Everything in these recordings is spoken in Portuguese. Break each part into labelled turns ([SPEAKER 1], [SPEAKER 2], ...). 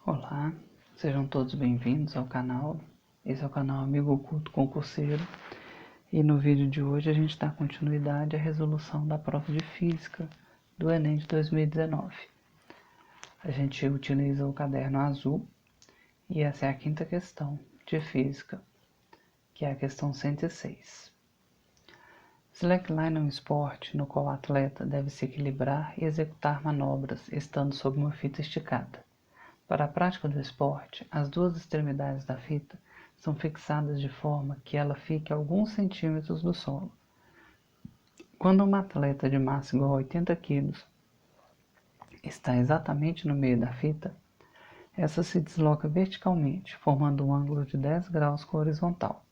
[SPEAKER 1] Olá, sejam todos bem-vindos ao canal. Esse é o canal Amigo Oculto Concurseiro e no vídeo de hoje a gente dá continuidade à resolução da prova de Física do Enem de 2019. A gente utiliza o caderno azul e essa é a quinta questão de Física, que é a questão 106. Slackline é um esporte no qual o atleta deve se equilibrar e executar manobras estando sob uma fita esticada. Para a prática do esporte, as duas extremidades da fita são fixadas de forma que ela fique a alguns centímetros do solo. Quando uma atleta de massa igual a 80 kg está exatamente no meio da fita, essa se desloca verticalmente, formando um ângulo de 10 graus com a horizontal,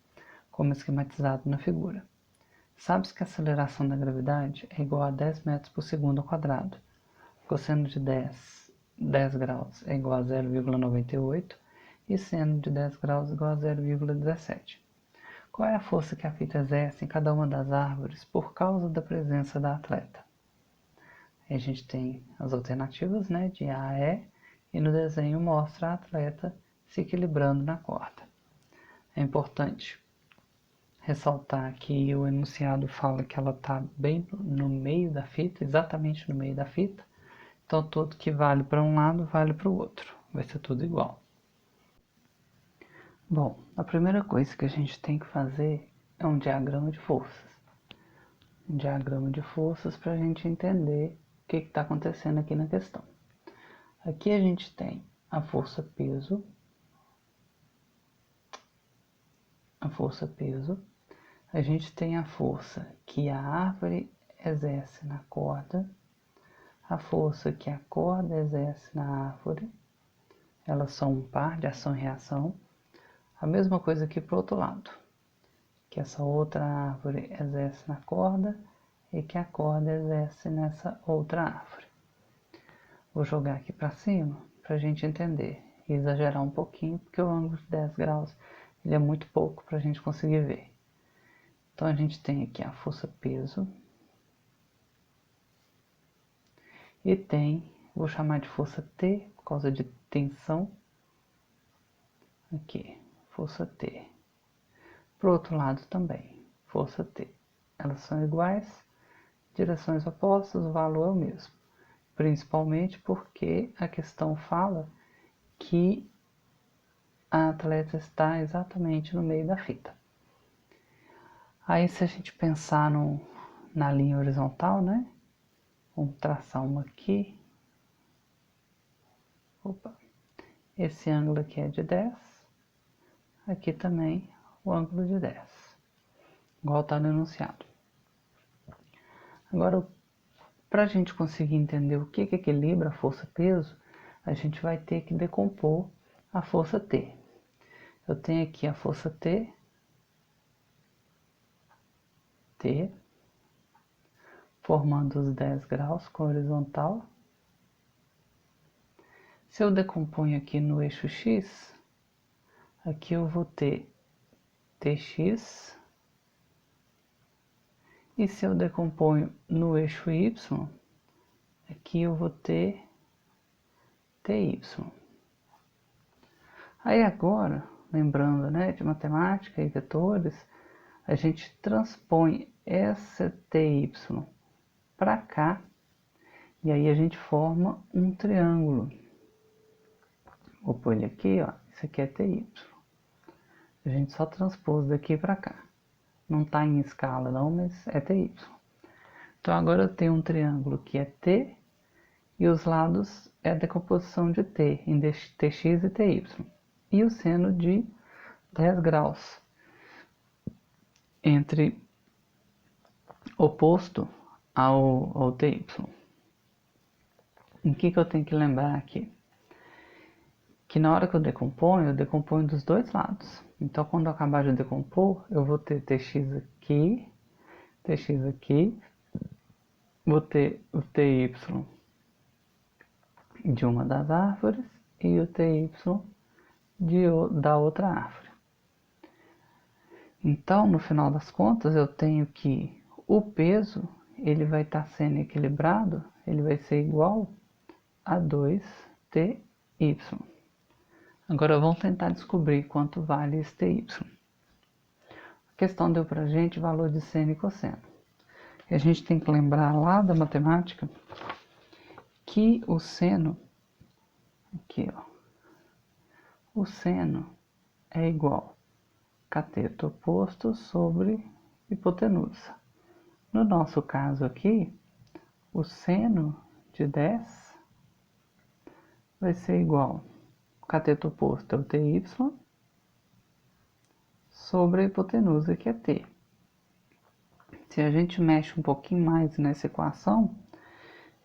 [SPEAKER 1] como esquematizado na figura. Sabe-se que a aceleração da gravidade é igual a 10 metros por segundo ao quadrado. Cosseno de 10 graus é igual a 0,98 e seno de 10 graus é igual a 0,17. Qual é a força que a fita exerce em cada uma das árvores por causa da presença da atleta? A gente tem as alternativas, de A a E, e no desenho mostra a atleta se equilibrando na corda. É importante ressaltar que o enunciado fala que ela está bem no meio da fita, exatamente no meio da fita. Então, tudo que vale para um lado, vale para o outro. Vai ser tudo igual. Bom, a primeira coisa que a gente tem que fazer é um diagrama de forças. Um diagrama de forças para a gente entender o que está acontecendo aqui na questão. Aqui a gente tem a força peso. A gente tem a força que a árvore exerce na corda, a força que a corda exerce na árvore. Elas são um par de ação e reação. A mesma coisa aqui para o outro lado, que essa outra árvore exerce na corda e que a corda exerce nessa outra árvore. Vou jogar aqui para cima para a gente entender e exagerar um pouquinho, porque o ângulo de 10 graus ele é muito pouco para a gente conseguir ver. Então a gente tem aqui a força peso e tem, vou chamar de força T por causa de tensão. Aqui, força T. Pro outro lado também, força T. Elas são iguais, direções opostas, o valor é o mesmo. Principalmente porque a questão fala que a atleta está exatamente no meio da fita. Aí se a gente pensar na linha horizontal, vamos traçar uma aqui. Esse ângulo aqui é de 10. Aqui também o ângulo de 10. Igual está no enunciado. Agora, para a gente conseguir entender o que equilibra a força-peso, a gente vai ter que decompor a força T. Eu tenho aqui a força T, formando os 10 graus com a horizontal. Se eu decomponho aqui no eixo X, aqui eu vou ter Tx. E se eu decomponho no eixo Y, aqui eu vou ter Ty. Aí agora, lembrando de matemática e vetores, a gente transpõe essa Ty para cá e aí a gente forma um triângulo. Vou pôr ele aqui, ó. Isso aqui é Ty. A gente só transpôs daqui para cá. Não está em escala não, mas é Ty. Então agora eu tenho um triângulo que é T e os lados é a decomposição de T em Tx e Ty. E o seno de 10 graus entre oposto ao Ty. O que eu tenho que lembrar aqui? Que na hora que eu decomponho dos dois lados. Então quando eu acabar de decompor, eu vou ter Tx aqui, vou ter o Ty de uma das árvores e o Ty da outra árvore. Então, no final das contas, eu tenho que o peso ele vai estar sendo equilibrado, ele vai ser igual a 2Ty. Agora vamos tentar descobrir quanto vale esse TY. A questão deu pra gente o valor de seno e cosseno. E a gente tem que lembrar lá da matemática que o seno, aqui ó, o seno é igual cateto oposto sobre hipotenusa. No nosso caso aqui, o seno de 10 vai ser igual, o cateto oposto é o TY, sobre a hipotenusa, que é T. Se a gente mexe um pouquinho mais nessa equação,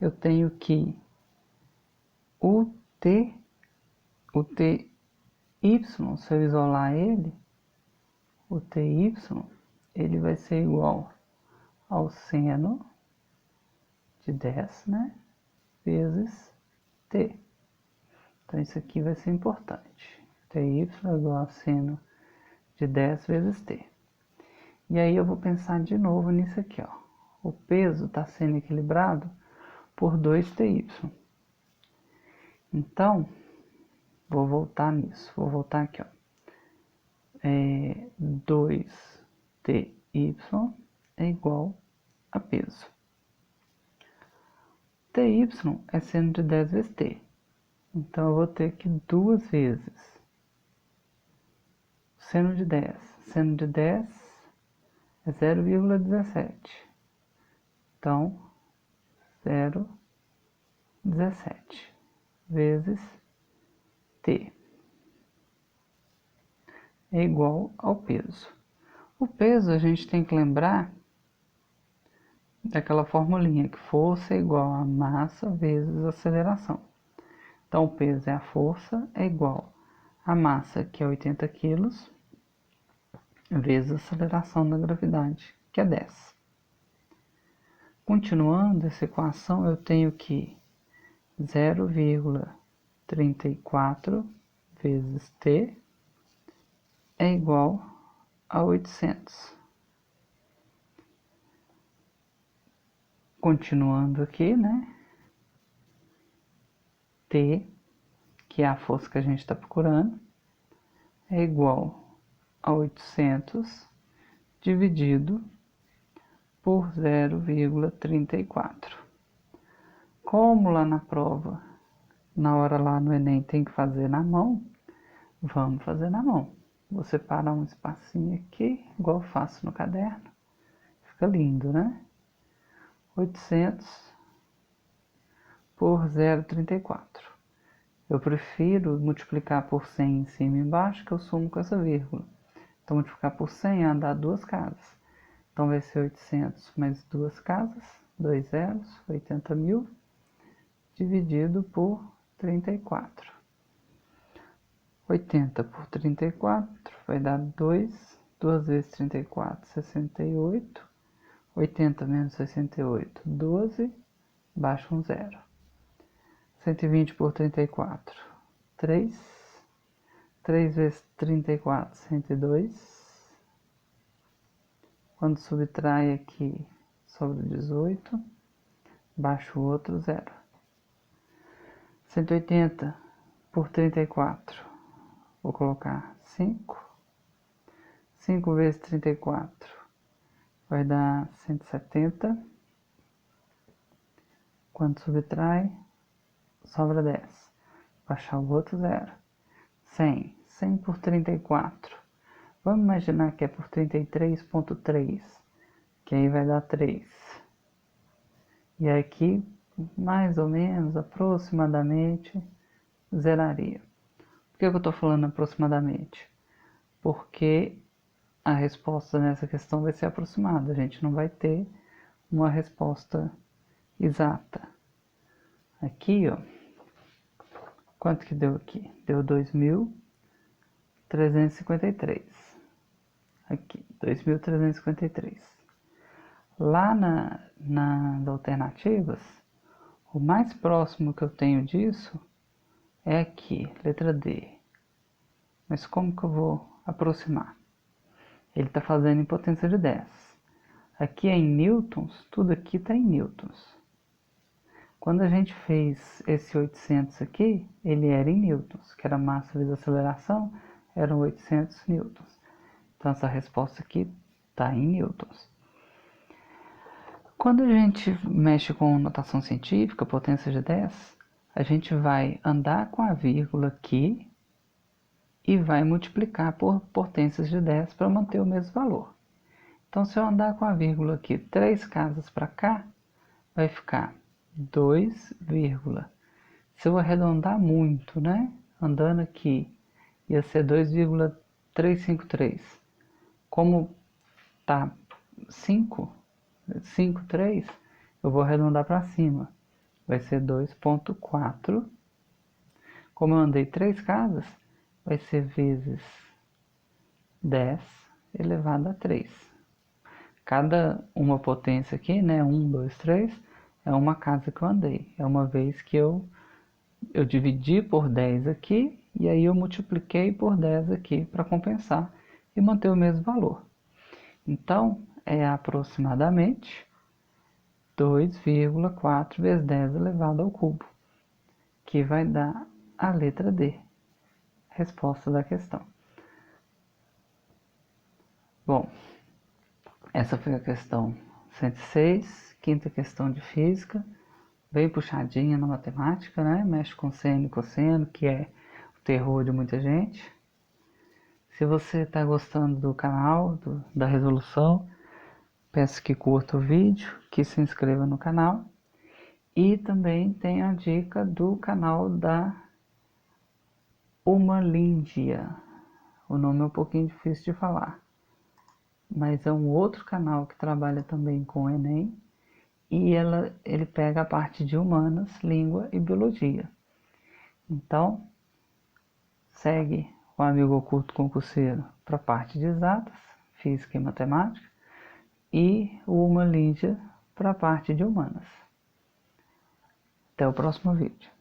[SPEAKER 1] eu tenho que o TY, se eu isolar ele, o TY, ele vai ser igual ao seno de 10, né, vezes T. Então, isso aqui vai ser importante. TY é igual a seno de 10 vezes T. E aí eu vou pensar de novo nisso aqui, ó. O peso está sendo equilibrado por 2TY. Então, vou voltar nisso. Vou voltar aqui, ó. 2TY é igual a peso. TY é seno de 10 vezes T. Então, eu vou ter que 2 vezes seno de 10. Seno de 10 é 0,17. Então, 0,17 vezes T é igual ao peso. O peso a gente tem que lembrar daquela formulinha que força é igual a massa vezes aceleração. Então, o peso é a força é igual a massa, que é 80 kg, vezes a aceleração da gravidade, que é 10. Continuando essa equação, eu tenho que 0,34 vezes T é igual a 800. Continuando aqui, né? T, que é a força que a gente está procurando, é igual a 800 dividido por 0,34. Como lá na prova, na hora lá no Enem tem que fazer na mão, vamos fazer na mão. Vou separar um espacinho aqui, igual eu faço no caderno. Fica lindo, né? 800 por 0,34. Eu prefiro multiplicar por 100 em cima e embaixo, que eu sumo com essa vírgula. Então, multiplicar por 100 é andar duas casas. Então, vai ser 800 mais duas casas, 2 zeros, 80.000, dividido por 34. 80 por 34 vai dar 2. 2 vezes 34, 68. 80 menos 68, 12. Baixa um zero. 120 por 34, 3. 3 vezes 34, 102. Quando subtrai aqui, sobra 18. Baixa o outro, 0. 180 por 34, vou colocar 5. 5 vezes 34 vai dar 170. Quando subtrai, sobra 10. Baixar o outro, 0. 100. 100 por 34. Vamos imaginar que é por 33,3, que aí vai dar 3. E aqui, mais ou menos, aproximadamente, zeraria. Por que eu estou falando aproximadamente? Porque a resposta nessa questão vai ser aproximada. A gente não vai ter uma resposta exata. Aqui, ó, quanto que deu aqui? Deu 2.353. Aqui, 2.353. Lá nas alternativas, o mais próximo que eu tenho disso é aqui, letra D. Mas como que eu vou aproximar? Ele está fazendo em potência de 10. Aqui é em newtons, tudo aqui está em newtons. Quando a gente fez esse 800 aqui, ele era em newtons, que era massa vezes aceleração, eram 800 newtons. Então essa resposta aqui está em newtons. Quando a gente mexe com notação científica, potência de 10, a gente vai andar com a vírgula aqui e vai multiplicar por potências de 10 para manter o mesmo valor. Então, se eu andar com a vírgula aqui 3 casas para cá, vai ficar 2, se eu arredondar muito, né? Andando aqui, ia ser 2,353. Como tá 5, 3, eu vou arredondar para cima. Vai ser 2,4. Como eu andei 3 casas, vai ser vezes 10 elevado a 3. Cada uma potência aqui, né? 1, 2, 3, é uma casa que eu andei. É uma vez que eu dividi por 10 aqui, e aí eu multipliquei por 10 aqui para compensar e manter o mesmo valor. Então, é aproximadamente 2,4 vezes 10 elevado ao cubo, que vai dar a letra D, resposta da questão. Bom, essa foi a questão 106, quinta questão de física, bem puxadinha na matemática, né? Mexe com seno e cosseno, que é o terror de muita gente. Se você está gostando do canal, da resolução, peço que curta o vídeo, que se inscreva no canal. E também tem a dica do canal da Humalindia. O nome é um pouquinho difícil de falar, mas é um outro canal que trabalha também com o Enem, e ele pega a parte de humanas, língua e biologia. Então, segue o amigo oculto concurseiro para a parte de exatas, física e matemática, e o Humalindia para a parte de humanas. Até o próximo vídeo.